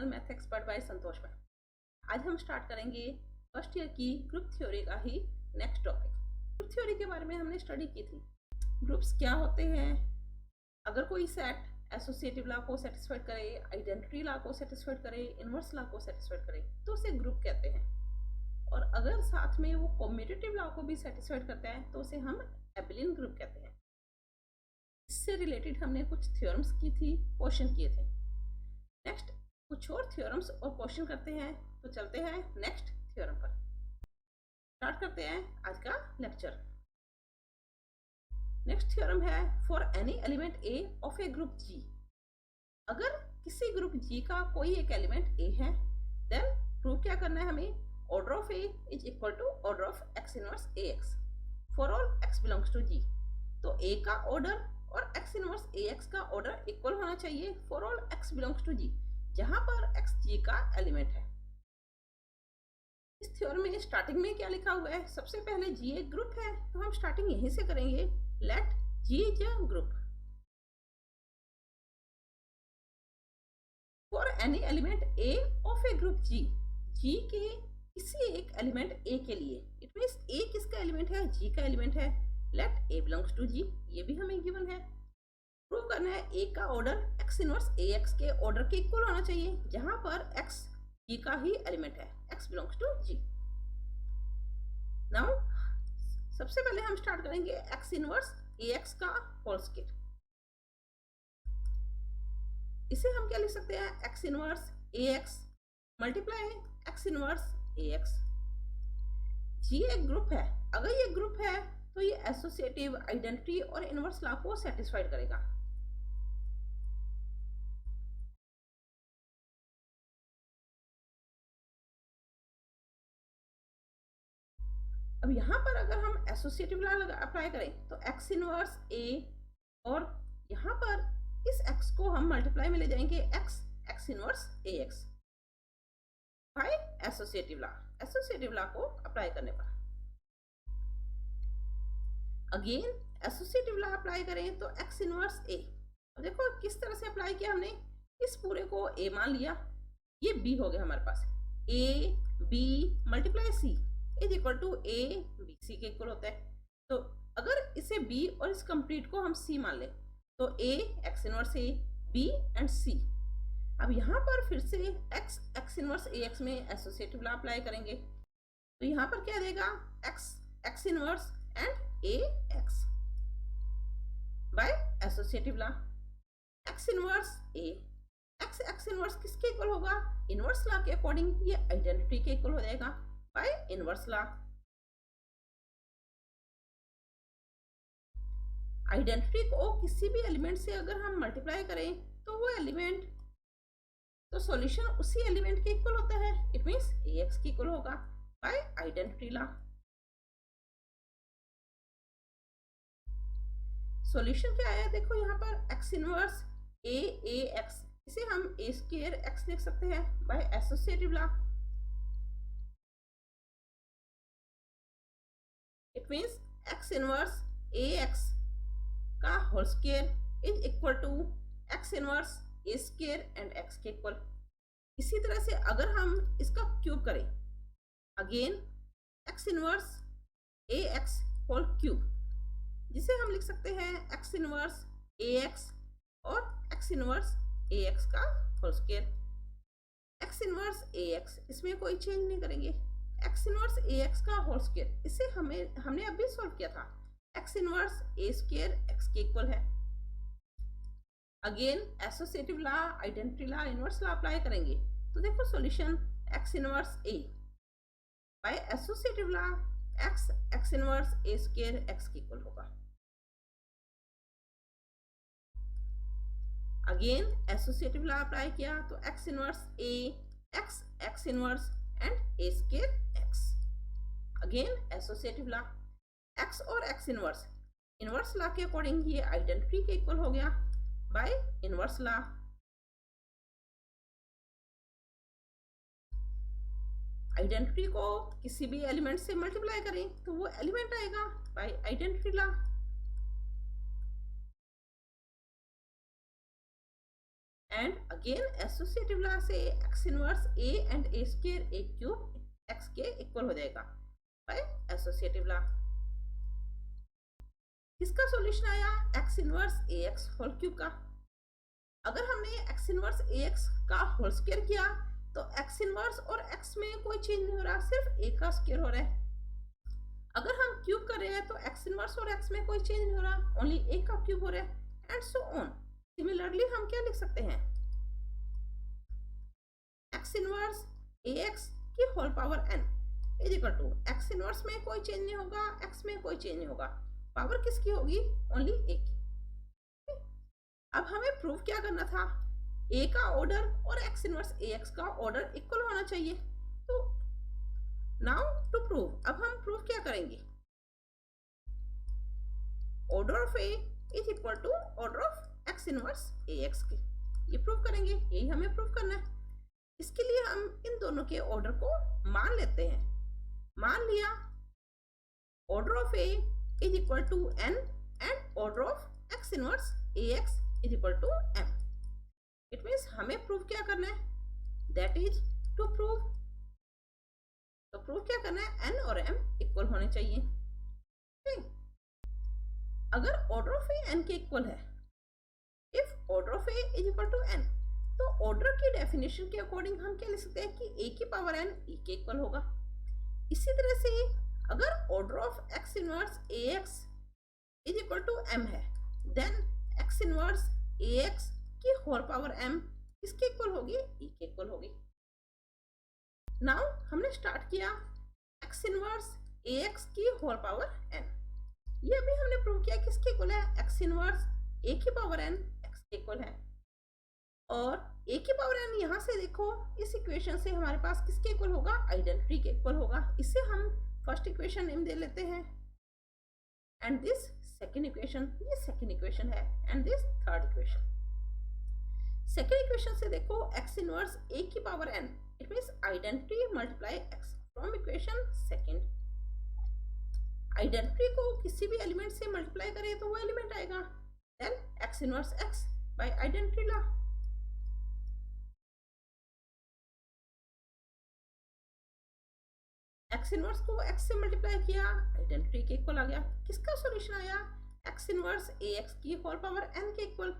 Channel math expert bye संतोष ma'am. आज हम start करेंगे फर्स्ट ईयर की ग्रुप थ्योरी का ही नेक्स्ट टॉपिक। ग्रुप थ्योरी के बारे में हमने स्टडी की थी। ग्रुप्स क्या होते हैं, अगर कोई सेट एसोसिएटिव लॉ को सेटिस्फाइड करे, आइडेंटिटी लॉ को सेटिस्फाइड करे, इनवर्स लॉ को सेटिस्फाइड करे तो उसे ग्रुप कहते हैं। और अगर साथ में वो कम्यूटेटिव लॉ को भी सेटिस्फाइड करता है तो उसे हम एबेलियन ग्रुप कहते हैं। इससे रिलेटेड हमने कुछ थ्योरम्स की थी, क्वेश्चन किए थे। नेक्स्ट कुछ और थ्योरम्स और क्वेश्चन करते हैं, तो चलते हैं नेक्स्ट थ्योरम पर। स्टार्ट करते हैं आज का लेक्चर। नेक्स्ट थ्योरम है for any element a of a group G. अगर किसी ग्रुप जी का कोई एक एलिमेंट ए है, देन प्रूव क्या करना है हमें, order of A is equal to order of x inverse A x for all x belongs to G. तो ए का ऑर्डर और एक्स इनवर्स ए एक्स का ऑर्डर इक्वल होना चाहिए for all x belongs to G, जहां पर x G का element है। इस थ्योरम में स्टार्टिंग में क्या लिखा हुआ है, सबसे पहले जी एक ग्रुप है तो हम स्टार्टिंग यहीं से करेंगे। Let G is a group for any element a of a group G. G के किसी एक एलिमेंट ए के लिए, इट मींस ए किसका एलिमेंट है, जी का एलिमेंट है। लेट ए बिलोंग्स टू जी, ये भी हमें गिवन है। प्रूव करना है ए का ऑर्डर एक्स इनवर्स ए एक्स के ऑर्डर के इक्वल होना चाहिए, जहां पर एक्स जी का ही एलिमेंट है, x belongs to G. Now सबसे पहले हम स्टार्ट करेंगे एक्स इनवर्स ए एक्स का होल स्क्वायर। इसे हम क्या लिख सकते हैं, एक्स इनवर्स ए एक्स मल्टीप्लाई एक्स इनवर्स ए एक्स। जी एक ग्रुप है, अगर ये ग्रुप है तो ये एसोसिएटिव, आइडेंटिटी और इनवर्स लॉ को सेटिस्फाइड करेगा। अब यहाँ पर अगर हम एसोसिएटिव लॉ अप्लाई करें तो एक्स इनवर्स ए और यहाँ पर इस एक्स को हम मल्टीप्लाई में ले जाएंगे x x inverse A x by associative law. Associative law को अप्लाई करने पर अगेन एसोसिएटिव लॉ अप्लाई करें तो एक्स इनवर्स ए। अब देखो किस तरह से अप्लाई किया हमने, इस पूरे को ए मान लिया, ये बी हो गया हमारे पास, a b multiply c is equal to a b c के इक्वल होता है। तो अगर इसे बी और इस कंप्लीट को हम सी मान ले तो a x inverse a b and c. अब यहाँ पर फिर से एक्स एक्स इनवर्स ए एक्स में एसोसिएटिव लॉ अप्लाई करेंगे तो यहाँ पर क्या देगा, x x inverse and a x by associative law. X inverse A x x inverse किसके इक्वल होगा, इनवर्स लॉ के अकॉर्डिंग ये आइडेंटिटी के इक्वल हो जाएगा बाय इनवर्स लॉ। आइडेंटिटी को किसी भी एलिमेंट से अगर हम मल्टीप्लाई करें तो वो एलिमेंट, तो सॉल्यूशन उसी एलिमेंट के इक्वल होता है, इट मींस ए एक्स के इक्वल होगा बाय आइडेंटिटी लॉ। सॉल्यूशन क्या आया, देखो यहाँ पर एक्स इनवर्स ए एक्स, इसे हम ए स्क्वायर एक्स लिख सकते हैं by associative law. It means x inverse A x का whole square is equal to x inverse a square and x के इक्वल। इसी तरह से अगर हम इसका क्यूब करें, अगेन एक्स इनवर्स ए एक्स होल क्यूब, जिसे हम लिख सकते हैं एक्स इनवर्स ए एक्स और एक्स इनवर्स ए एक्स का होल स्क्वायर। एक्स इनवर्स ए एक्स, इसमें कोई चेंज नहीं करेंगे, एक्स इनवर्स ए एक्स का होल स्क्वायर, इसे हमने अभी सॉल्व किया था, x inverse a square x के इक्वल है। Again associative law, identity law, inverse law apply करेंगे तो देखो solution x inverse a by associative law x x inverse a square x के इक्वल होगा। अगेन एसोसिएटिव लॉ अप्लाई किया तो x inverse A x x inverse and a square x. Again associative law, x और x inverse, inverse law के according ये identity के equal हो गया बाय इनवर्स लॉ। आइडेंटिटी को किसी भी एलिमेंट से मल्टीप्लाई करें तो वो एलिमेंट आएगा by identity law. And again associative law से x inverse a and a square a cube x के इक्वल हो जाएगा बाय एसोसिएटिव लॉ। किसका सॉल्यूशन आया? एक्स इनवर्स ए एक्स होल क्यूब का। अगर हमने एक्स इनवर्स ए एक्स का होल स्क्वायर किया तो एक्स इनवर्स और एक्स में कोई चेंज नहीं हो रहा, सिर्फ ए का स्क्वायर हो रहा है। अगर हम क्यूब कर रहे हैं तो एक्स इनवर्स और एक्स में कोई चेंज नहीं हो रहा, ओनली ए का क्यूब हो रहा है एंड सो ऑन। सिमिलरली हम क्या लिख सकते हैं? एक्स इनवर्स ए एक्स की whole power n is equal to x inverse में कोई चेंज नहीं होगा, एक्स में कोई चेंज नहीं होगा, पावर किसकी होगी? ओनली ए की। अब हमें प्रूव क्या करना था? ए का ऑर्डर और एक्स इनवर्स ए एक्स का ऑर्डर इक्वल होना चाहिए। तो नाउ टू प्रूव, अब हम प्रूव क्या करेंगे? Order of A is equal to order of x inverse A x की, ये प्रूव करेंगे, यही हमें प्रूव करना है। इसके लिए हम इन दोनों के ऑर्डर को मान लेते हैं। मान लिया order of A is equal to n and order of x inverse A x is equal to m। It means हमें प्रूव क्या करना है? दैट इज टू प्रूव, तो प्रूव क्या करना है? n और m इक्वल होने चाहिए। अगर ऑर्डर ऑफ ए n के इक्वल है, if order of A is equal to n, तो ऑर्डर की डेफिनेशन के अकॉर्डिंग हम क्या लिख सकते हैं कि a की पावर n e के इक्वल होगा। इसी तरह से अगर order of x inverse A x is equal to m है, देन एक्स इनवर्स ए एक्स की होल पावर m किसके इक्वल होगी? e के इक्वल होगी। नाउ हमने स्टार्ट किया एक्स इनवर्स ए एक्स की होल पावर n, ये अभी हमने प्रूव किया किसके इक्वल है? एक्स इनवर्स a की पावर n x के इक्वल है। और a की पावर n यहाँ से देखो, इस इक्वेशन से हमारे पास किसके इक्वल होगा? आइडेंटिटी के इक्वल होगा। इसे हम फर्स्ट इक्वेशन नेम दे लेते हैं एंड दिस सेकंड इक्वेशन, ये सेकंड इक्वेशन है and this third equation. Second equation से देखो x इनवर्स a की power n, it means identity multiply x from equation second. Identity को किसी भी एलिमेंट से मल्टीप्लाई करें तो वो एलिमेंट आएगा, then x inverse x by identity law. X inverse को x से मल्टीप्लाई किया, आइडेंटिटी के इक्वल आ गया। किसका सॉल्यूशन आया? एक्स इनवर्स ए एक्स की होल पावर n के इक्वल।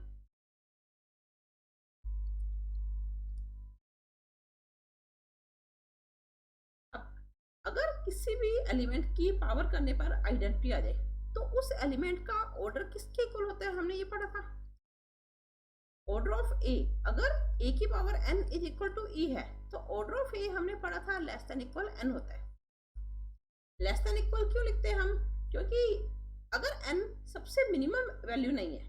अब अगर किसी भी एलिमेंट की पावर करने पर आइडेंटिटी आ जाए तो उस एलिमेंट का ऑर्डर किसके इक्वल होता है? हमने ये पढ़ा था ऑर्डर ऑफ ए। अगर a की power n is equal to e है तो ऑर्डर ऑफ a हमने पढ़ा था लेस देन इक्वल n होता है। लेस देन इक्वल क्यों लिखते हैं हम? क्योंकि अगर n सबसे मिनिमम वैल्यू नहीं है,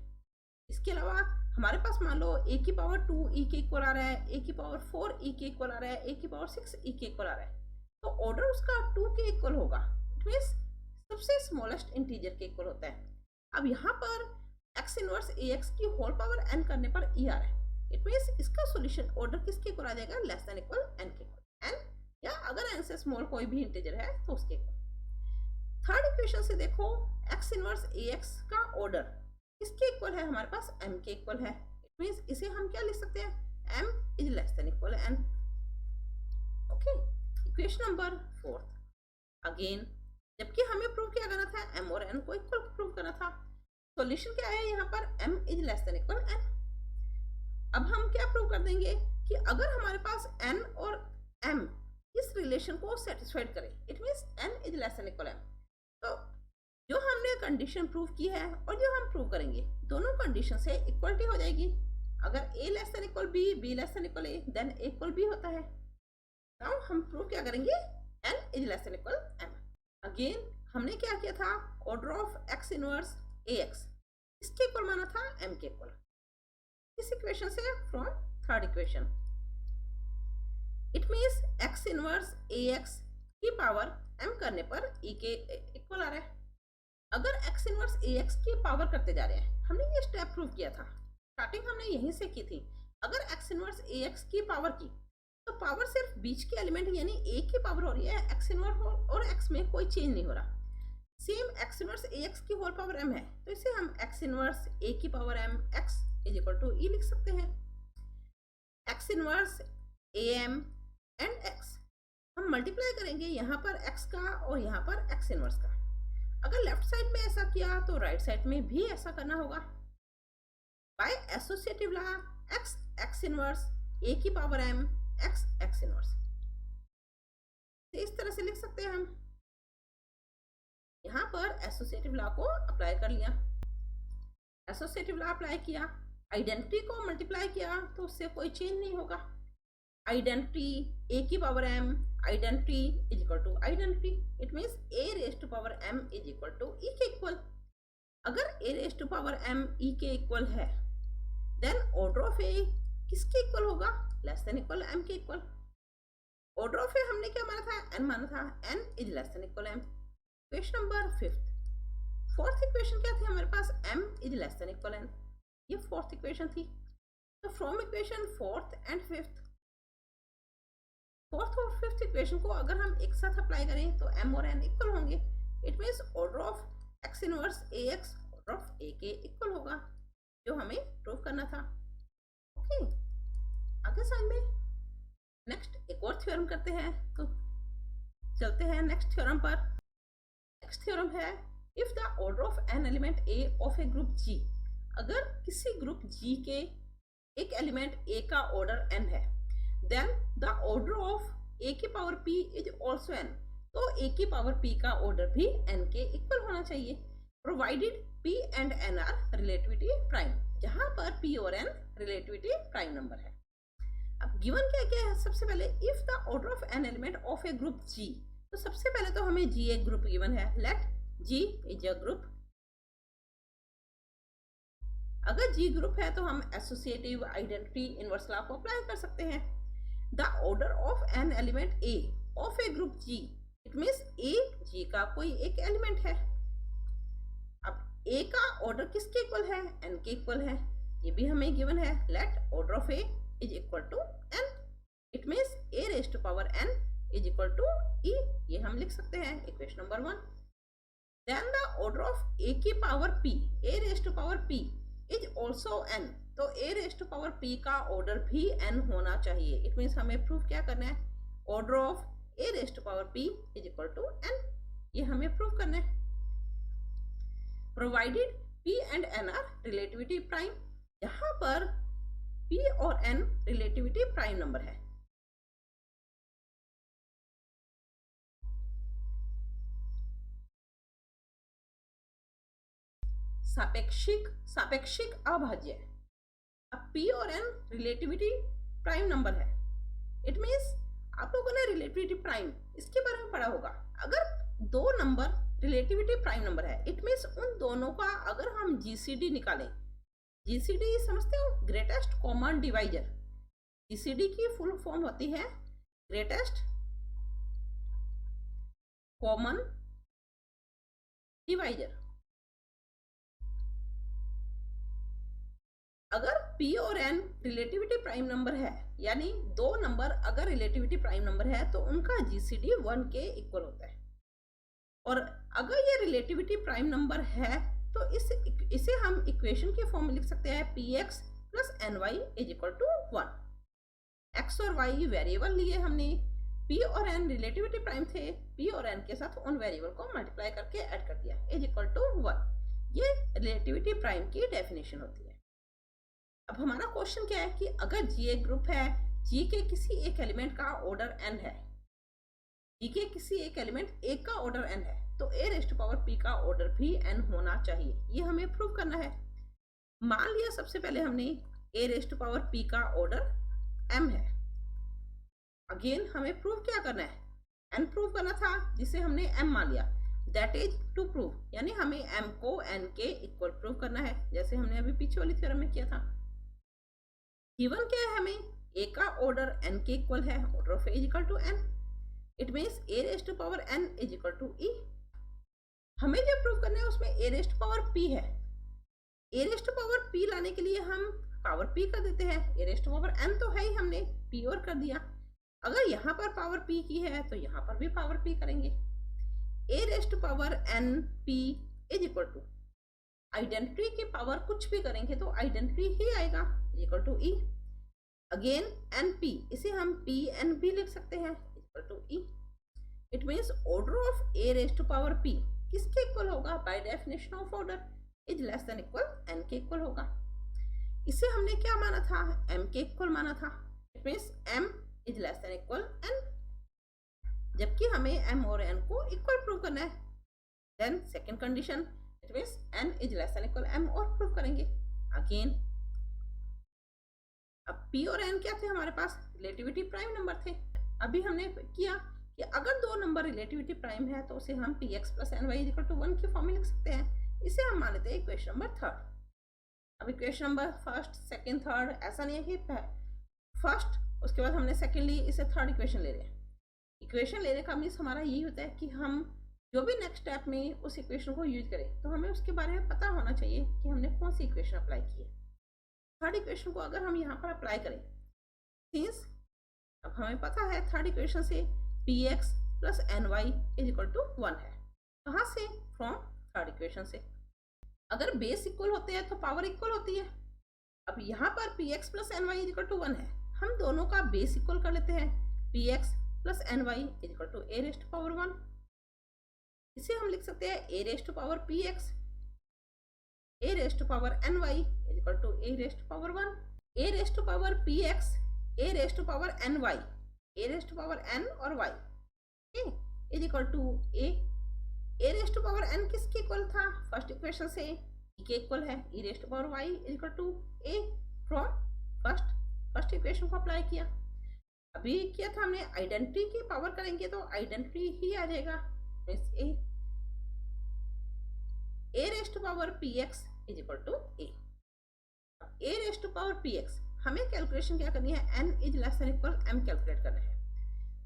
इसके अलावा हमारे पास मान लो a की पावर 2 e के इक्वल आ रहा है, a की पावर 4 e के इक्वल आ रहा है, a की पावर 6 e के इक्वल आ रहा है, तो ऑर्डर उसका 2 के इक्वल होगा। इट मीन्स सबसे स्मॉलेस्ट इंटीजर के इक्वल होता है। अब यहाँ पर x इनवर्स ए एक्स की होल पावर n करने पर e आ रहा है, इट मीन्स इसका सॉल्यूशन ऑर्डर किसके इक्वल आ जाएगा? लेस देन इक्वल n के इक्वल, n या अगर n से स्मॉल कोई भी इंटीजर है तो उसके इक्वल। थर्ड इक्वेशन से देखो x इनवर्स ए एक्स का ऑर्डर किसके इक्वल है? हमारे पास m के इक्वल है। इट मींस इसे हम क्या लिख सकते हैं? m is less than equal n। Okay, equation number 4 again, जबकि हमें प्रूव क्या करना था? m और n को इक्वल प्रूव करना था। सॉल्यूशन क्या है यहाँ पर? m is less than equal n। अब हम क्या प्रूव कर देंगे कि अगर हमारे पास n और m इस रिलेशन को सेटिस्फाइड करें, it means n is less than equal m, तो जो हमने कंडीशन प्रूव की है और जो हम प्रूव करेंगे दोनों कंडीशन से इक्वलिटी हो जाएगी। अगर a less than equal b, b less than equal a, then a equal b होता है। नाउ हम प्रूव क्या करेंगे? n is less than equal m। Again हमने क्या किया था? Order of x inverse a x इसके इक्वल माना था m के इक्वल। इस इक्वेशन से from third equation, it means x inverse a x की पावर m करने पर e के इक्वल आ रहा है। अगर x इनवर्स a x की पावर करते जा रहे हैं, हमने ये स्टेप प्रूव किया था, स्टार्टिंग हमने यहीं से की थी। अगर x इनवर्स a x की पावर की तो पावर सिर्फ बीच के एलिमेंट यानी a की पावर हो रही है, x इनवर्स और x में कोई चेंज नहीं हो रहा। Same x inverse a x की होल पावर m है, तो इसे हम x इनवर्स a की power m x is equal to e लिख सकते हैं। X inverse A M and x. हम मल्टीप्लाई करेंगे यहाँ पर x का और यहाँ पर x इनवर्स का। अगर लेफ्ट साइड में ऐसा किया तो राइट साइड में भी ऐसा करना होगा। By associative law x x inverse a की power m x x inverse, इस तरह से लिख सकते हैं हम। यहाँ पर एसोसिएटिव लॉ को अप्लाई कर लिया, एसोसिएटिव लॉ अप्लाई किया, आइडेंटिटी को मल्टीप्लाई किया तो उससे कोई चेंज नहीं होगा। आइडेंटिटी a की power m, identity is equal to identity, it means a raise to power m is equal to e के इक्वल। अगर a raise to power m e के इक्वल है देन ऑर्डर ऑफ a किसके equal होगा? Less than equal m के equal. Order of a हमने क्या माना था? n माना था, n is less than equal m। Question number 5। Fourth equation क्या थी हमारे पास? m is less than equal n, ये फोर्थ इक्वेशन थी। तो from equation fourth and fifth, fourth और फिफ्थ इक्वेशन को अगर हम एक साथ अप्लाई करें तो m और n इक्वल होंगे। It means order of x inverse ax order of a के इक्वल होगा, जो हमें प्रूव करना था। ओके, आगे समझ में। नेक्स्ट एक और थ्योरम करते हैं, तो चलते हैं नेक्स्ट थ्योरम पर। नेक्स्ट थ्योरम है if the order of an element a of a group g, अगर किसी ग्रुप g के एक एलिमेंट a का ऑर्डर n है, then the order of a की power p is also n, तो a की पावर p का ऑर्डर भी n के इक्वल होना चाहिए, provided p and n are relativity prime, जहां पर p और n रिलेटिविटी प्राइम नंबर है। अब गिवन क्या क्या है? सबसे पहले if the order of an element of a group g, तो सबसे पहले तो हमें g एक ग्रुप गिवन है, let g is a group. अगर g ग्रुप है तो हम एसोसिएटिव आइडेंटिटी इनवर्स लॉ को अप्लाई कर सकते हैं। The order of an element a of a group g, it means a g का कोई एक एलिमेंट है। अब a का ऑर्डर किसके इक्वल है? n के इक्वल है, ये भी हमें गिवन है। Let order of a is equal to n, it means a raise to power n is equal to e, ये हम लिख सकते हैं equation number 1। Then the order of a की power p, a raise to power p is also n, तो a raise to power p का order भी n होना चाहिए। इट मीन्स हमें प्रूव क्या करना है? Order of a raise to power p is equal to n, ये हमें प्रूव करना है। Provided p and n are relativity prime, जहां पर p और n रिलेटिविटी प्राइम नंबर है। सापेक्षिक अभाज्य, अब p और n रिलेटिविटी प्राइम नंबर है। इट मीन्स आप लोगों ने रिलेटिविटी प्राइम इसके बारे में पढ़ा होगा। अगर दो नंबर रिलेटिविटी प्राइम नंबर है, इट मीन्स उन दोनों का अगर हम जीसीडी निकालें, जीसीडी समझते हो? Greatest common divisor. जीसीडी की फुल फॉर्म होती है ग्रेटेस्ट कॉमन डिवाइजर। अगर p और n रिलेटिविटी प्राइम नंबर है, यानी दो नंबर अगर रिलेटिविटी प्राइम नंबर है तो उनका जीसीडी 1 के इक्वल होता है। और अगर ये रिलेटिविटी प्राइम नंबर है तो इसे हम इक्वेशन के फॉर्म में लिख सकते हैं px plus ny is equal to 1। x और y वेरिएबल लिए हमने, p और n रिलेटिविटी प्राइम थे, p और n के साथ उन वेरिएबल को मल्टीप्लाई करके ऐड कर दिया, इज इक्वल टू 1। ये रिलेटिविटी प्राइम की डेफिनेशन होती है। अब हमारा क्वेश्चन क्या है कि अगर g एक ग्रुप है, g के किसी एक एलिमेंट का ऑर्डर n है, g के किसी एक एलिमेंट a का ऑर्डर n है, तो a raise to power p का ऑर्डर भी n होना चाहिए, ये हमें प्रूव करना है। मान लिया सबसे पहले हमने a raise to power p का ऑर्डर m है। अगेन हमें प्रूव क्या करना है? n प्रूव करना था, जिसे हमने m मान लिया, दैट इज टू प्रूव, यानी हमें m को n के इक्वल प्रूव करना है, जैसे हमने अभी पीछे वाली थ्योरम में किया था। गिवन क्या है? हमें a का ऑर्डर n के इक्वल है, order of a is equal to n, it means a raise to power n is equal to e। हमें जो प्रूव करना है उसमें a raise to power p है, a raise to power p लाने के लिए हम पावर p कर देते हैं, a raise to power n तो है ही, हमने p और कर दिया। अगर यहाँ पर पावर p की है तो यहाँ पर भी पावर p करेंगे, a raise to power n p is equal to identity की पावर कुछ भी करेंगे तो आइडेंटिटी ही आएगा, is equal to e। Again n p, इसे हम पी एन बी लिख सकते हैं equal to e. It means order of a raise to power p किसके इक्वल होगा? By definition of order is less than equal n के equal होगा। इसे हमने क्या माना था? एम के इक्वल माना था। It means m is less than equal n, जबकि हमें एम और एन को इक्वल प्रूव करना है। Then second condition, it means n is less than equal m और प्रूव करेंगे। अगेन अब पी और एन क्या थे हमारे पास? रिलेटिविटी प्राइम नंबर थे। अभी हमने किया कि अगर दो नंबर रिलेटिविटी प्राइम है तो उसे हम p x plus n y equal to 1 की फॉर्म में लिख सकते हैं। इसे हम मान लेते हैं इक्वेशन नंबर थर्ड। अब equation number first, second, third, ऐसा नहीं है कि फर्स्ट उसके बाद हमने सेकंड ली, इसे थर्ड इक्वेशन ले रहे हैं। इक्वेशन लेने का मीन्स हमारा यही होता है कि हम जो भी नेक्स्ट स्टेप में उस इक्वेशन को यूज करें तो हमें उसके बारे में पता होना चाहिए कि हमने कौन सी इक्वेशन अप्लाई की है। थर्ड इक्वेशन को अगर हम यहाँ पर अप्लाई करें, सिंस अब हमें पता है थर्ड इक्वेशन से p x plus n y is equal to 1 है। कहाँ से? फ्रॉम थर्ड इक्वेशन से। अगर बेस इक्वल होते हैं तो पावर इक्वल होती है। अब यहाँ पर p x plus n y is equal to 1 है, हम दोनों का बेस इक्वल कर लेते हैं। P x plus n y is equal to a raise to power 1। इसे हम लिख सकते हैं a raise to power p x, a raise to power n y is equal to a raise to power 1। A raise to power p x, a raise to power n y, a raise to power n और y is equal to a. A raise to power N किसके equal था? First equation से e के equal है। E raise to power y is equal to a from first equation को apply किया। अभी किया था हमने आइडेंटिटी की पावर करेंगे तो आइडेंटिटी ही आ जाएगा। A raise to power p x is equal to a raise to power p x हमें कैलकुलेशन क्या करनी है? N is less than equal m calculate करना है।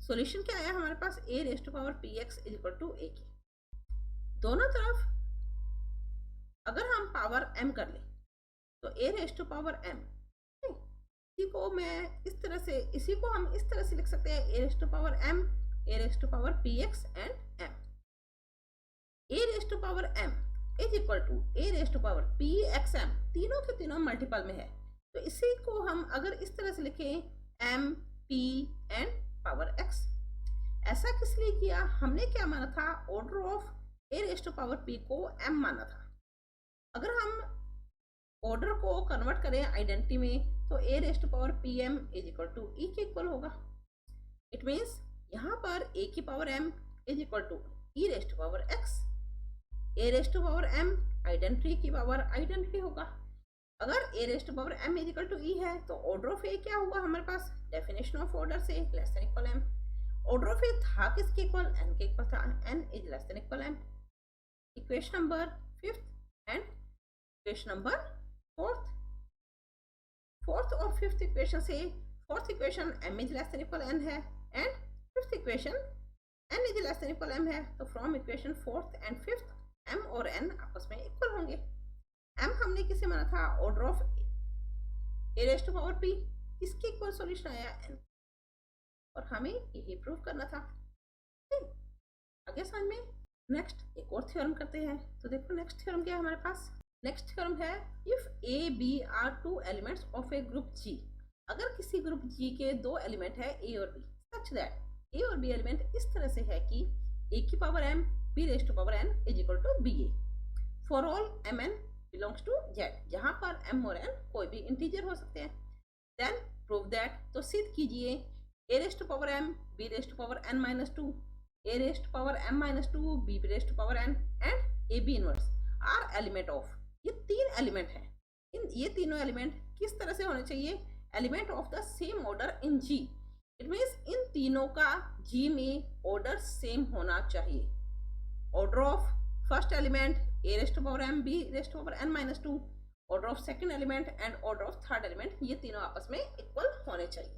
सॉल्यूशन क्या आया हमारे पास? A raise to power p x is equal to a की दोनों तरफ अगर हम पावर m कर लें तो a raise to power m, इसी को मैं इस तरह से, इसी को हम इस तरह से लिख सकते हैं a raise to power m, a raise to power px and m। a raise to power m is equal to a raise to power pxm, तीनों के तीनों मल्टीपल में है तो इसी को हम अगर इस तरह से लिखें m p and power x। ऐसा किस लिए किया? हमने क्या माना था? Order of a raise to power p को m माना था। अगर हम ऑर्डर को कन्वर्ट करें आइडेंटिटी में तो a raise to power p m is equal to e के इक्वल होगा। इट मीन्स यहाँ पर a की power m is equal to e raise to power x, a raise to power m identity की power identity होगा। अगर a raise to power m is equal to e है तो order of a क्या होगा हमारे पास? डेफिनेशन ऑफ ऑर्डर से less than equal m। Order of a था किसके इक्वल? n के इक्वल था, n is less than equal m। Equation number fifth and equation number fourth और फिफ्थ इक्वेशन से fourth equation m is less than equal n है and fifth equation n is less than equal m है। तो from equation fourth and fifth m और n आपस में equal होंगे। m हमने किसे माना था? Order of a raise to power p, इसके इक्वल सॉल्यूशन आया n और हमें यही प्रूव करना था। आगे समझ में। नेक्स्ट एक और थ्योरम करते हैं। तो देखो नेक्स्ट थ्योरम क्या है हमारे पास? नेक्स्ट थ्योरम है if a b are two elements of a group G. अगर किसी ग्रुप जी के दो एलिमेंट है ए और बी, सच दैट ए और बी एलिमेंट इस तरह से है कि ए की power m b raise to power n is equal to b a for all m n belongs to z, जहां पर m और n कोई भी इंटीजर हो सकते हैं। देन प्रूव दैट, तो सिद्ध कीजिए a raise to power m b raise to power n minus 2, a raise to power m minus 2, b raise to power n and a b inverse are element of. ये तीन element हैं। ये तीनों element किस तरह से होने चाहिए? Element of the same order in G. It means इन तीनों का जी में ऑर्डर सेम होना चाहिए। Order of first element a raise to power m b raise to power n minus 2, order of second element and order of third element, ये तीनों आपस में इक्वल होने चाहिए।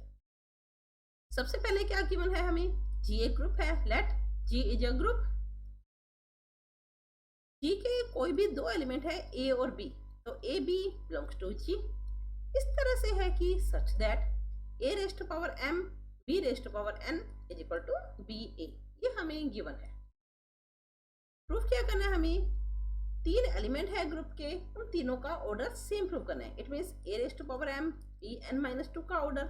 सबसे पहले क्या गिवन है हमें? जी एक ग्रुप है। Let G is a group. G के कोई भी दो एलिमेंट है ए और बी, तो a b belongs to G इस तरह से है कि such that a raise to power m b raise to power n is equal to b a. ये हमें गिवन है। प्रूफ क्या करना है हमें? तीन एलिमेंट है ग्रुप के, उन तीनों का ऑर्डर सेम प्रूव करना है। It means a raised to power m b n minus 2 का order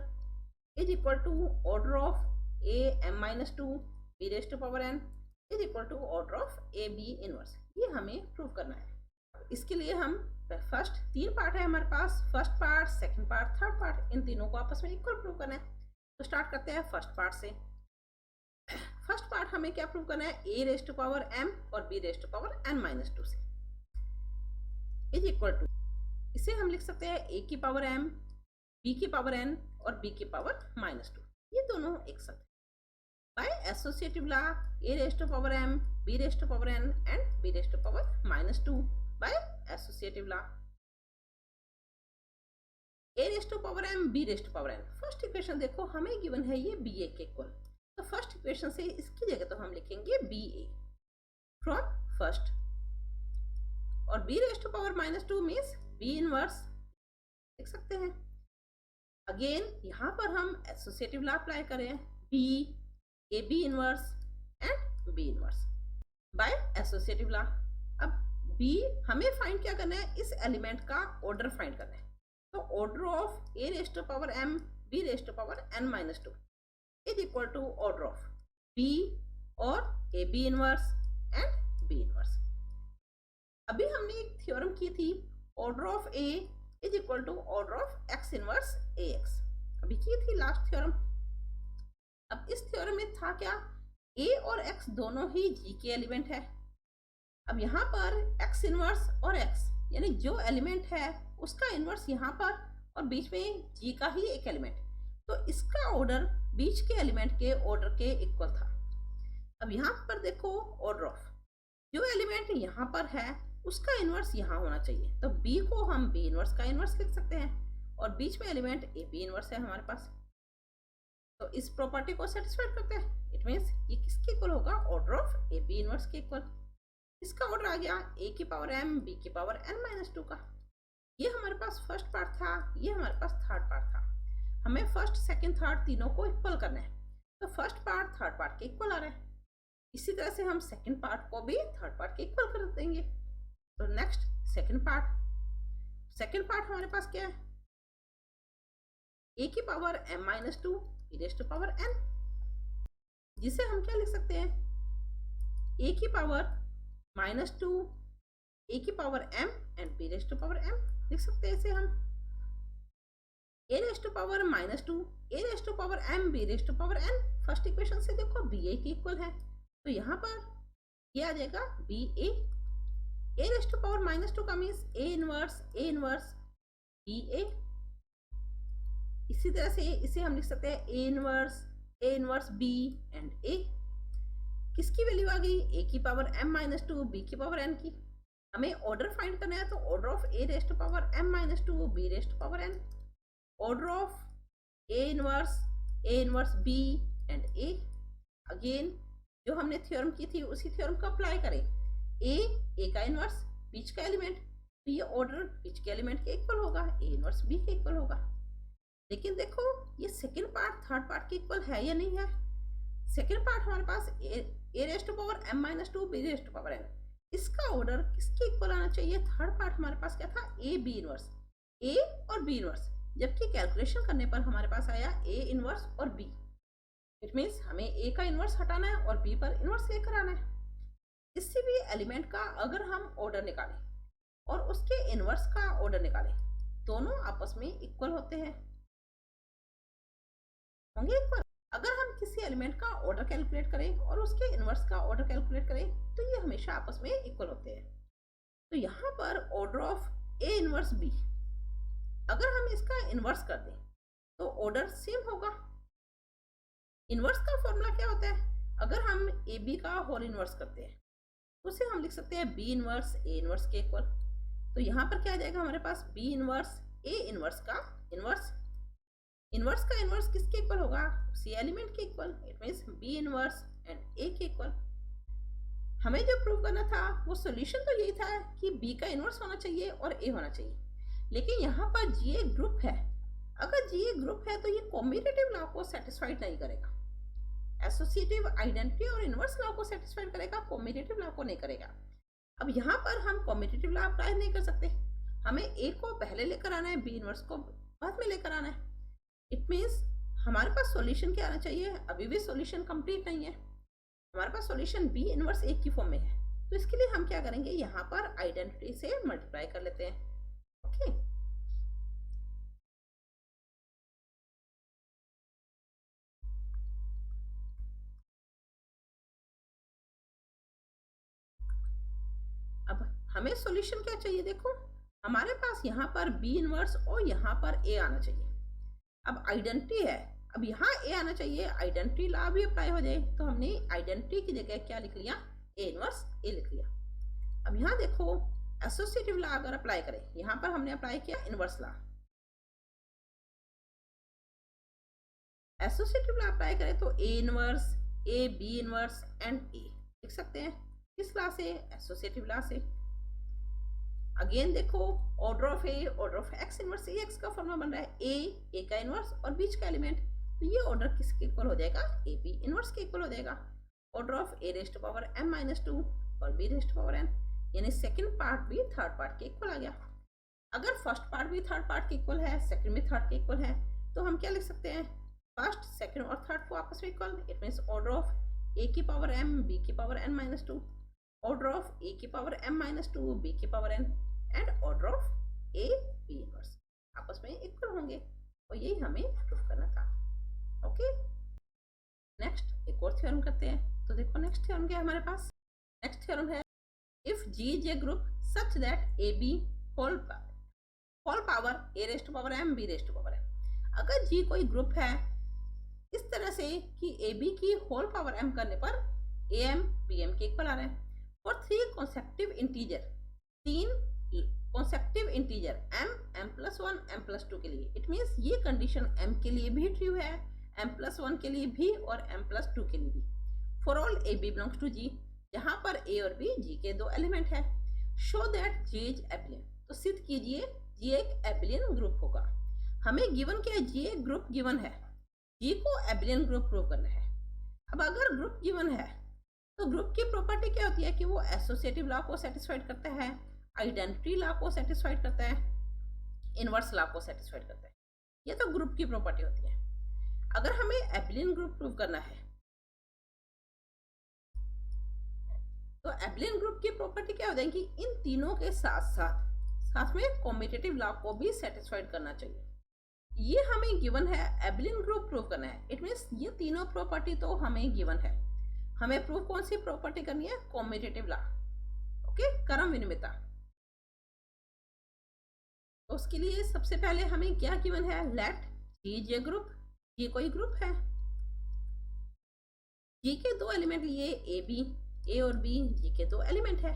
is equal to order of a m minus 2 b raised to power n is equal to order of a b inverse. ये हमें prove करना है। इसके लिए हम first तीन part है हमारे पास, first part, second part, third part, इन तीनों को आपस में इक्वल प्रूव करना है। तो स्टार्ट करते हैं फर्स्ट पार्ट से। फर्स्ट पार्ट हमें क्या प्रूव करना है, a raised to power m और b raised to power n minus 2 से इज इक्वल टू, इसे हम लिख सकते हैं a की पावर m, b की पावर n और b की पावर माइनस 2, ये दोनों एक साथ by associative law a raised to power m, b raised to power n and b raised to power minus 2 by associative law a raised to power m, b raised to power n। First equation देखो हमें given है ये ba के equal, तो first equation से इसकी जगह तो हम लिखेंगे ba फ्रॉम फर्स्ट, और b raised to power minus 2 means b inverse लिख सकते हैं। अगेन यहाँ पर हम एसोसिएटिव लॉ अप्लाई करें, b a b inverse and b inverse by associative law. अब b हमें फाइंड क्या करना है, इस एलिमेंट का ऑर्डर फाइंड करना है। तो order of a raised to power m, b raised to power n minus 2 is equal to order of b और a b inverse and b inverse. अभी हमने एक थ्योरम की थी, order of a is equal to order of x inverse ax, अभी की थी last theorem. अब इस थ्योरम में था क्या, a और x दोनों ही g के एलिमेंट है। अब यहाँ पर x इनवर्स और x यानी जो एलिमेंट है उसका इनवर्स यहाँ पर, और बीच में g का ही एक एलिमेंट, तो इसका ऑर्डर बीच के एलिमेंट के ऑर्डर के इक्वल था। अब यहाँ पर देखो ऑर्डर ऑफ जो एलिमेंट यहाँ पर है उसका इनवर्स यहाँ होना चाहिए, तो b को हम b इनवर्स का इनवर्स लिख सकते हैं, और बीच में एलिमेंट ए बी इनवर्स है हमारे पास, तो इस प्रॉपर्टी को सेटिस्फाइड करते हैं। इट मीन्स ये किसके इक्वल होगा, order of a b inverse के इक्वल। इसका ऑर्डर आ गया a की पावर m, b की पावर n माइनस 2 का। ये हमारे पास फर्स्ट पार्ट था, ये हमारे पास थर्ड पार्ट था। हमें फर्स्ट, सेकंड, थर्ड तीनों को इक्वल करना है, तो फर्स्ट पार्ट थर्ड पार्ट के इक्वल आ रहा है। इसी तरह से हम सेकंड पार्ट को भी थर्ड पार्ट के इक्वल कर देंगे। तो नेक्स्ट सेकंड पार्ट हमारे पास क्या है, a की power m minus 2 b raised to power n, जिसे हम क्या लिख सकते हैं, a की पावर माइनस 2 a की power m and b raised to power m लिख सकते हैं। इसे हम a raised to power minus 2 a raised to power m b raised to power n, first equation से देखो b a के इक्वल है, तो यहाँ पर ये आ जाएगा b a raised to power minus 2 का means a inverse b a। इसी तरह से इसे हम लिख सकते हैं a inverse b and a। किसकी वैल्यू आ गई, a की पावर m माइनस 2 b की पावर n की। हमें ऑर्डर फाइंड करना है, तो order of a raised to power m minus 2 b raised to power n, order of a inverse b and a। Again जो हमने थ्योरम की थी उसी थ्योरम को अप्लाई करें, a का इनवर्स बीच का एलिमेंट, तो ये ऑर्डर बीच के एलिमेंट के इक्वल होगा, a इनवर्स b के इक्वल होगा। लेकिन देखो ये सेकंड पार्ट थर्ड पार्ट के इक्वल है या नहीं है। सेकंड पार्ट हमारे पास a raised to power m minus 2 b raised to power n, इसका ऑर्डर किसके इक्वल आना चाहिए। थर्ड पार्ट हमारे पास क्या था, a b इनवर्स, a और b इनवर्स, जबकि कैलकुलेशन करने पर हमारे पास आया a इनवर्स और b। इट मीन्स हमें a का इनवर्स हटाना है और b पर इनवर्स लेकर आना है। इससे भी एलिमेंट का अगर हम ऑर्डर निकालें और उसके इनवर्स का ऑर्डर निकालें, दोनों आपस में इक्वल होते हैं, होंगे इक्वल। अगर हम किसी एलिमेंट का ऑर्डर कैलकुलेट करें और उसके इनवर्स का ऑर्डर कैलकुलेट करें, तो ये हमेशा आपस में इक्वल होते हैं। तो यहाँ पर order of a inverse b, अगर हम इसका इनवर्स कर दें तो ऑर्डर सेम होगा। इनवर्स का फॉर्मूला क्या होता है, अगर हम ए बी का होल इनवर्स करते हैं तो उसे हम लिख सकते हैं बी इनवर्स ए इनवर्स के इक्वल। तो यहाँ पर क्या आ जाएगा हमारे पास, बी इनवर्स ए इनवर्स का इनवर्स। इनवर्स का इनवर्स किसके इक्वल होगा, उसी एलिमेंट के equal. It means b inverse and a के इक्वल। हमें जो प्रूव करना था वो सॉल्यूशन तो यही था कि बी का इनवर्स होना चाहिए और ए होना चाहिए, लेकिन यहाँ पर जी ए ग्रुप है। अगर जी ए ग्रुप है तो ये कॉम्यूटेटिव लॉ को सेटिस्फाइड नहीं करेगा, एसोसिएटिव आइडेंटिटी और इनवर्स लॉ को सेटिस्फाइड करेगा, कॉम्यूटेटिव लॉ को नहीं करेगा। अब यहाँ पर हम कॉम्पिटिटिव लॉ अप्लाई नहीं कर सकते, हमें ए को पहले लेकर आना है, बी इनवर्स को बाद में लेकर आना है। इट मीन्स हमारे पास सॉल्यूशन क्या आना चाहिए, अभी भी सॉल्यूशन कंप्लीट नहीं है, हमारे पास सॉल्यूशन बी इनवर्स ए की फॉर्म में है। तो इसके लिए हम क्या करेंगे, यहाँ पर आइडेंटिटी से मल्टीप्लाई कर लेते हैं। ओके, अब हमें सॉल्यूशन क्या चाहिए, देखो हमारे पास यहाँ पर बी इनवर्स और यहाँ पर ए आना चाहिए। अब आइडेंटिटी है, अब यहाँ ए आना चाहिए, आइडेंटिटी लॉ भी अप्लाई हो जाए, तो हमने आइडेंटिटी की जगह क्या लिख लिया, ए इनवर्स ए लिख लिया। अब यहाँ देखो एसोसिएटिव लॉ अगर अप्लाई करें, यहाँ पर हमने अप्लाई किया inverse law, associative law apply करें तो a inverse a b inverse and a लिख सकते हैं। किस लॉ से, एसोसिएटिव लॉ से। अगेन देखो order of a, order of x inverse A x का फॉर्मूला बन रहा है ए का इनवर्स और बीच का एलिमेंट, तो ये ऑर्डर किसके इक्वल हो जाएगा, ए बी इनवर्स के इक्वल हो जाएगा। Order of A raised power m minus 2 और बी रेस्ट पावर n, यानी सेकंड पार्ट भी थर्ड पार्ट के इक्वल आ गया। अगर फर्स्ट पार्ट भी थर्ड पार्ट के इक्वल है, सेकंड भी थर्ड के इक्वल है, तो हम क्या लिख सकते हैं, फर्स्ट सेकंड और थर्ड को आपस में equal. It means order of a की पावर m बी की power n minus 2, order of a की पावर m माइनस 2 बी की power n and order of a b inverse आपस में इक्वल होंगे, और यही हमें प्रूफ करना था। ओके, नेक्स्ट एक और थ्योरम करते हैं। तो देखो नेक्स्ट थ्योरम क्या है हमारे पास, नेक्स्ट थ्योरम है if g is a group such that a b whole power a raised power m b raised power n, अगर जी कोई ग्रुप है इस तरह से कि ए बी की होल पावर m करने पर ए एम बी एम के इक्वल आ रहे हैं, और थ्री कॉन्सेक्टिव इंटीजर, तीन consecutive integer m m plus 1 m plus 2 के लिए, इट मीन्स ये कंडीशन m के लिए भी ट्रू है, m प्लस 1 के लिए भी और m प्लस 2 के लिए भी, for all a b belongs to G, जहां पर ए और बी जी के दो एलिमेंट है। Show that g is abelian, तो सिद्ध कीजिए जी एक एबिलियन ग्रुप होगा। हमें गिवन क्या है, जी एक ग्रुप गिवन है, जी को एबिलियन ग्रुप प्रूव करना है। अब अगर ग्रुप गिवन है तो ग्रुप की प्रॉपर्टी क्या होती है कि वो एसोसिएटिव लॉ को सेटिस्फाइड करता है, आइडेंटिटी लॉ को सेटिस्फाइड करता है, इनवर्स लॉ को सेटिस्फाइड करता है, ये तो ग्रुप की प्रॉपर्टी होती है। अगर हमें एबिलियन ग्रुप प्रूव करना है तो एबिलियन ग्रुप की प्रॉपर्टी क्या हो जाएगी, इन तीनों के साथ साथ में कॉम्पिटिटिव लॉ को भी सेटिस्फाइड करना चाहिए। ये हमें गिवन है, एबिलियन ग्रुप प्रूव करना है, इट मीन्स ये तीनों प्रॉपर्टी तो हमें गिवन है, हमें प्रूव कौन सी प्रॉपर्टी करनी है, कॉम्पिटिटिव लॉ। ओके, क्रम विनिमयता। तो उसके लिए सबसे पहले हमें क्या गिवन है, लेट जी जे ग्रुप, ये कोई ग्रुप है, जी के दो एलिमेंट लिए ए बी, ए और बी जी के दो एलिमेंट है।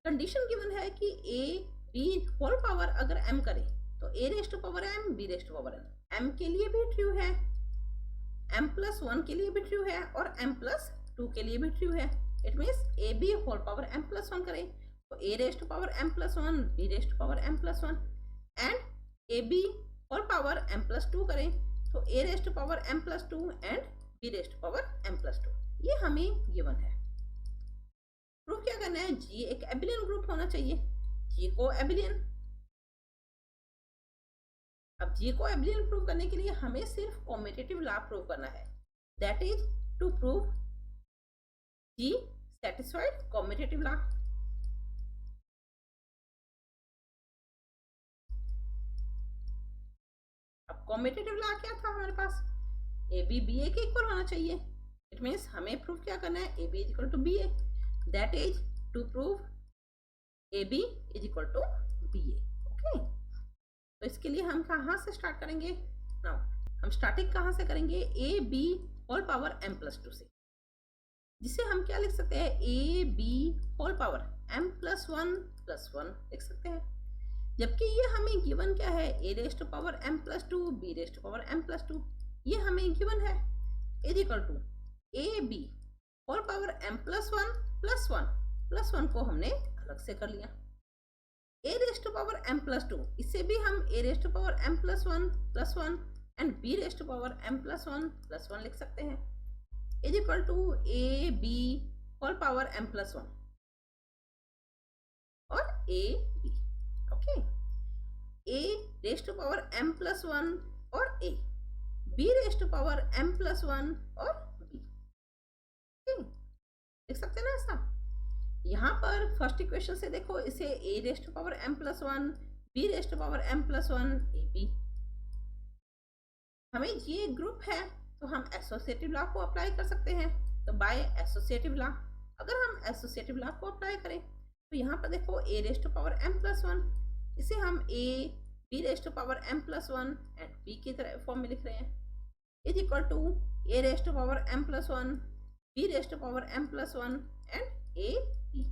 कंडीशन गिवन है कि ए बी होल पावर अगर m करे तो a raised power m b raised power n, m के लिए भी ट्रू है, m प्लस 1 के लिए भी ट्रू है और m प्लस 2 के लिए भी ट्रू है। It means a b whole power m plus 1 करे तो a raised power m plus 1 b raised power m plus 1 and a b whole power m plus 2 करे तो a raised power m plus 2 and b raised power m plus 2, ये हमें given है। Proof क्या करना है, जी एक एबिलियन ग्रुप होना चाहिए, जी को एबिलियन। अब जी को एबिलियन प्रूव करने के लिए हमें सिर्फ कॉम्पिटिटिव लॉ प्रूव करना है, that is to prove g satisfied commutative law. अब कॉम्पिटिटिव लॉ क्या था हमारे पास, ए बी बी ए के इक्वल होना चाहिए, इट मीन्स हमें प्रूव क्या करना है, a b is equal to b a, that is to prove a b is equal to b a. Okay, तो इसके लिए हम कहाँ से स्टार्ट करेंगे, नाउ हम स्टार्टिंग कहाँ से करेंगे, a b whole power m plus 2 से, जिसे हम क्या लिख सकते हैं, a b whole power m plus 1 लिख सकते हैं। जबकि ये हमें गिवन क्या है, a raised power m plus 2 b raised power m plus 2, ये हमें गिवन है, is equal to a b whole power m plus 1 को हमने अलग से कर लिया, a raised power m plus 2, इससे भी हम a raised power m plus 1 and b raised power m plus 1 लिख सकते हैं, is equal to a b whole power m plus 1। A b. Okay, a raise to power m plus 1 और a, b raise to power m plus 1 और b। देख सकते हैं ना ऐसा। यहाँ पर फर्स्ट इक्वेशन से देखो, इसे a raise to power m plus 1, b raise to power m plus 1, A b. हमें ये ग्रुप है तो हम एसोसिएटिव लॉ को अप्लाई कर सकते हैं। तो बाय एसोसिएटिव लॉ, अगर हम एसोसिएटिव लॉ को अप्लाई करें तो यहाँ पर देखो a raise to power m plus 1, इसे हम a b raise to power m plus 1 and b की तरह फॉर्म में लिख रहे हैं, is equal to a raise to power m plus 1, b raise to power m plus 1 and a b।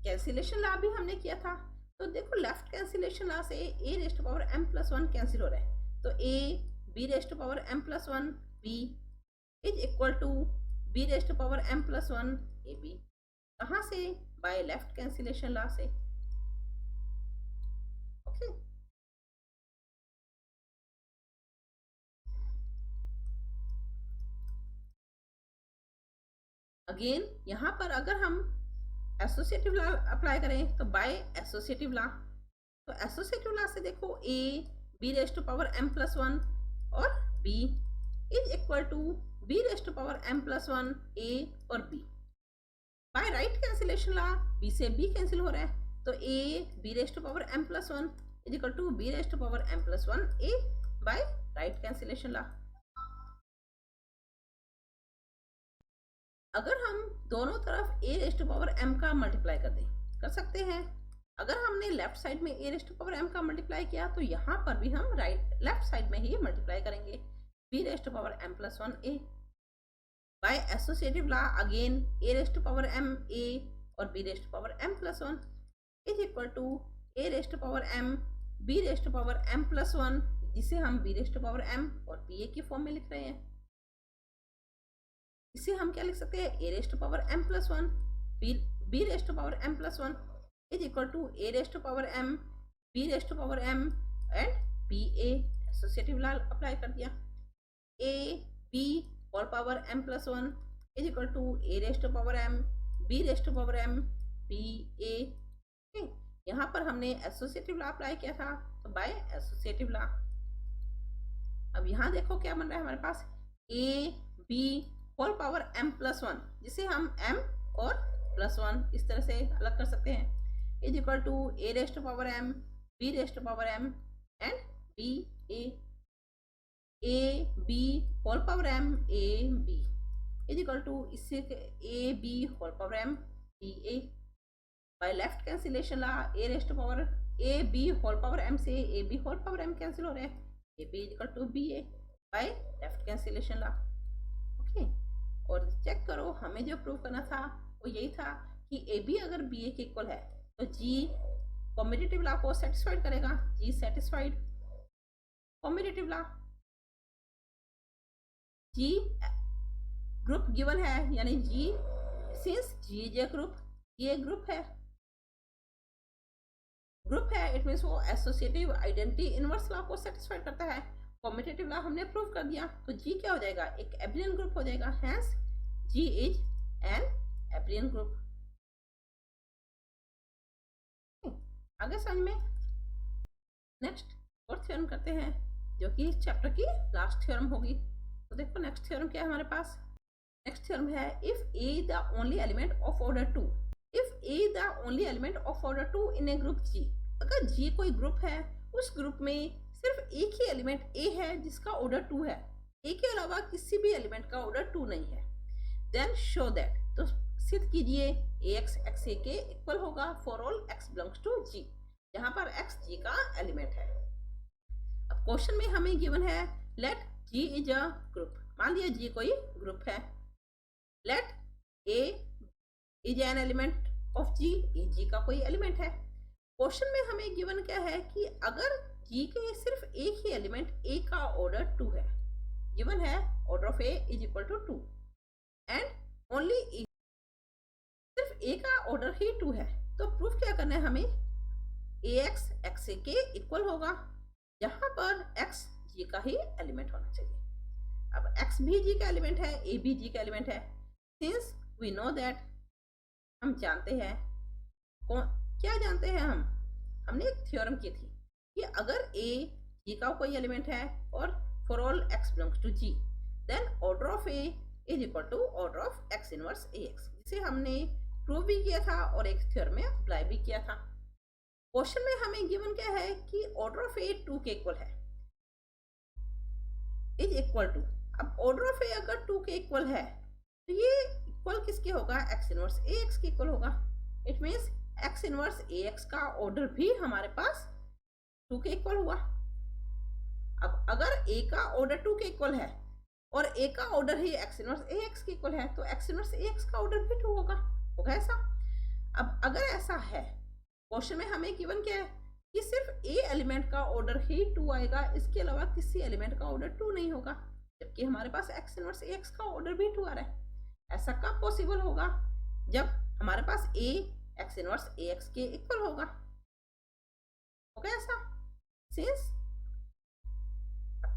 Cancellation law भी हमने किया था, तो देखो लेफ्ट कैंसिलेशन लॉ से a raise to power m plus 1 cancel हो रहा है, तो a b raise to power m plus 1 b is equal to b raise to power m plus 1 A B. कहाँ से? बाय लेफ्ट कैंसिलेशन लॉ से। Okay, again यहाँ पर अगर हम एसोसिएटिव लॉ अप्लाई करें तो बाय एसोसिएटिव लॉ, तो एसोसिएटिव लॉ से देखो a b raise to power m plus 1 और b is equal to b raise to power m plus 1 a और b। By right cancellation law b से b cancel हो रहा है, तो a b raise to power m plus 1 is equal to b raise to power m plus 1 a by right cancellation law. अगर हम दोनों तरफ a raise to power m का मल्टीप्लाई कर सकते हैं। अगर हमने लेफ्ट साइड में a raise to power m का मल्टीप्लाई किया तो यहाँ पर भी हम लेफ्ट साइड में ही मल्टीप्लाई करेंगे, b raise to power m plus 1 a। By associative law again a raise to power m a और b raise to power m plus 1 is equal to a raise to power m b raise to power m plus 1, जिसे हम b raise to power m और ba की form में लिख रहे हैं। इसे हम क्या लिख सकते हैं? a raise to power m plus 1 b raise to power m plus 1 is equal to a raise to power m b raise to power m and ba। Associative law apply कर दिया, a b whole power m plus 1 is equal to a raise to power m b raise to power m ba। यहाँ पर हमने associative law apply किया था, तो by associative law. अब यहाँ देखो क्या बन रहा है हमारे पास, a b whole power m plus 1, जिसे हम m और प्लस 1 इस तरह से अलग कर सकते हैं, is equal to a raise to power m b raise to power m and b a b whole power m a b is equal to इससे a b whole power m b a। By left cancellation law a raise to power a b whole power m से a b whole power m cancel हो रहा है, a b is equal to b a by left cancellation law. Okay, और check करो हमें जो prove करना था वो यही था कि ए बी अगर बी ए के इक्वल है तो जी कॉम्पिटिटिव लॉ को सेटिस्फाइड करेगा, G satisfied commutative law. G group given है, यानी G since G is a group, ये ग्रुप है इट मीन्स वो एसोसिएटिव आइडेंटिटी इनवर्स लॉ को सेटिस्फाइड करता है। कॉम्पिटिटिव लॉ हमने प्रूव कर दिया, तो जी क्या हो जाएगा? एक एब्लियन ग्रुप हो जाएगा, hence G is an abelian group. आगे समझ में। नेक्स्ट फोर्थ थ्योरम करते हैं, जो कि इस चैप्टर की लास्ट थ्योरम होगी। तो देखो नेक्स्ट थ्योरम क्या है हमारे पास। नेक्स्ट थ्योरम है if a the only element of order 2, if a the only element of order 2 in a group G. अगर जी कोई ग्रुप है, उस ग्रुप में सिर्फ एक ही एलिमेंट ए है जिसका ऑर्डर 2 है, ए के अलावा किसी भी एलिमेंट का ऑर्डर 2 नहीं है, देन शो दैट, तो सिद्ध कीजिए ax x a के इक्वल होगा for all x belongs to g, जहां पर x g का एलिमेंट है। अब क्वेश्चन में हमें गिवन है let g is a group, मान लिया g कोई ग्रुप है, let a is an element of g, a g का कोई एलिमेंट है। क्वेश्चन में हमें गिवन क्या है कि अगर g के सिर्फ एक ही एलिमेंट a का ऑर्डर 2 है, गिवन है order of a is equal to 2 and only e, सिर्फ a का ऑर्डर ही 2 है, तो प्रूफ क्या करना है हमें? ax x a के इक्वल होगा, जहां पर x g का ही एलिमेंट होना चाहिए। अब x भी g का एलिमेंट है, a भी g का एलिमेंट है, सिंस वी नो दैट, हम जानते हैं क्या जानते हैं हम? हमने एक थ्योरम की थी कि अगर ए जी का कोई एलिमेंट है और for all x belongs to G, then order of A is equal to order of x inverse A X, जिसे हमने प्रूव भी किया था और एक थ्योरम में अप्लाई भी किया था। क्वेश्चन में हमें गिवन क्या है कि ऑर्डर ऑफ ए 2 के इक्वल है, इज इक्वल टू। अब ऑर्डर ऑफ ए अगर 2 के इक्वल है तो ये इक्वल किसके होगा? एक्स इनवर्स ए एक्स के इक्वल होगा। It means x inverse A x का ऑर्डर भी हमारे पास 2 के इक्वल हुआ। अब अगर ए का ऑर्डर 2 के इक्वल है और ए का ऑर्डर ही एक्स इनवर्स ए एक्स के इक्वल है, तो एक्स इनवर्स ए एक्स का ऑर्डर भी 2 होगा ऐसा। अब अगर ऐसा है, क्वेश्चन में हमें गिवन क्या है कि सिर्फ ए एलिमेंट का ऑर्डर ही 2 आएगा, इसके अलावा किसी एलिमेंट का ऑर्डर 2 नहीं होगा, जबकि हमारे पास एक्स इनवर्स ए एक्स का ऑर्डर भी 2 आ रहा है। ऐसा कब पॉसिबल होगा? जब हमारे पास ए एक्स इनवर्स ए एक्स के इक्वल होगा ऐसा। सिंस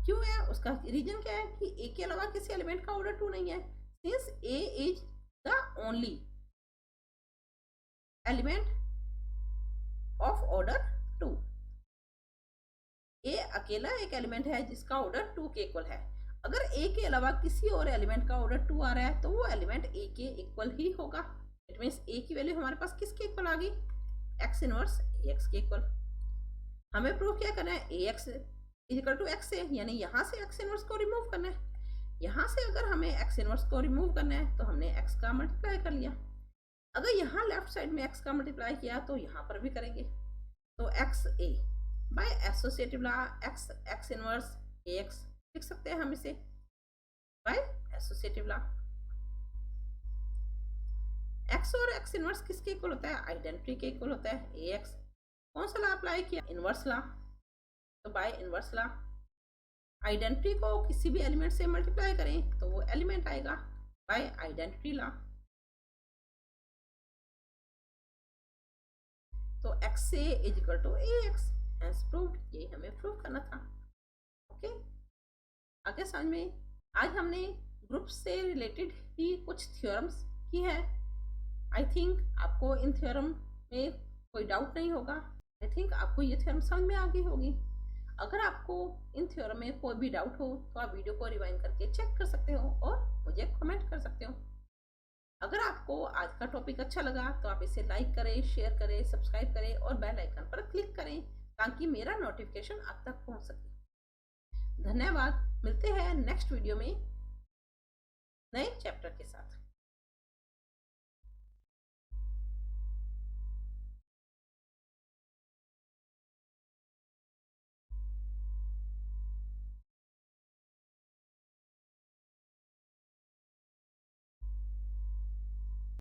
क्यों है, उसका रीजन क्या है कि ए के अलावा किसी एलिमेंट का ऑर्डर 2 नहीं है। Since A is the only element of order 2, ए अकेला एक एलिमेंट है जिसका ऑर्डर 2 के इक्वल है। अगर ए के अलावा किसी और एलिमेंट का ऑर्डर 2 आ रहा है तो वो एलिमेंट ए के इक्वल ही होगा। इट मीन्स ए की वैल्यू हमारे पास किसके इक्वल आ गई? एक्स इनवर्स ए एक्स के इक्वल। हमें प्रूव क्या करना है? ए एक्स इक्वल टू एक्स है, यानी यहाँ से एक्स इनवर्स को रिमूव करना है। यहाँ से अगर हमें एक्स इनवर्स को रिमूव करना है तो हमने एक्स का मल्टीप्लाई कर लिया। अगर यहाँ लेफ्ट साइड में एक्स का मल्टीप्लाई किया तो यहाँ पर भी करेंगे, तो x a by associative law x x inverse A x लिख सकते हैं हम इसे बाय एसोसिएटिव लॉ। एक्स और एक्स इनवर्स किसके इक्वल होता है? आइडेंटिटी के इक्वल होता है। ए एक्स कौन सा लॉ अप्लाई किया? इनवर्स लॉ, तो बाय इनवर्स लॉ आइडेंटिटी को किसी भी एलिमेंट से मल्टीप्लाई करें तो वो एलिमेंट आएगा बाय आइडेंटिटी लॉ। तो x A is equal to A X as proved, यही हमें प्रूव करना था। ओके, आगे समझ में। आज हमने ग्रुप से रिलेटेड ही कुछ थ्योरम्स की है। आई थिंक आपको इन थ्योरम में कोई डाउट नहीं होगा। आई थिंक आपको ये थ्योरम समझ में आ गई होगी। अगर आपको इन थ्योरम में कोई भी डाउट हो तो आप वीडियो को रिवाइंड करके चेक कर सकते हो और मुझे कमेंट कर सकते हो। अगर आपको आज का टॉपिक अच्छा लगा तो आप इसे लाइक करें, शेयर करें, सब्सक्राइब करें और बेल आइकन पर क्लिक करें ताकि मेरा नोटिफिकेशन आप तक पहुंच सके। धन्यवाद। मिलते हैं नेक्स्ट वीडियो में नए चैप्टर के साथ।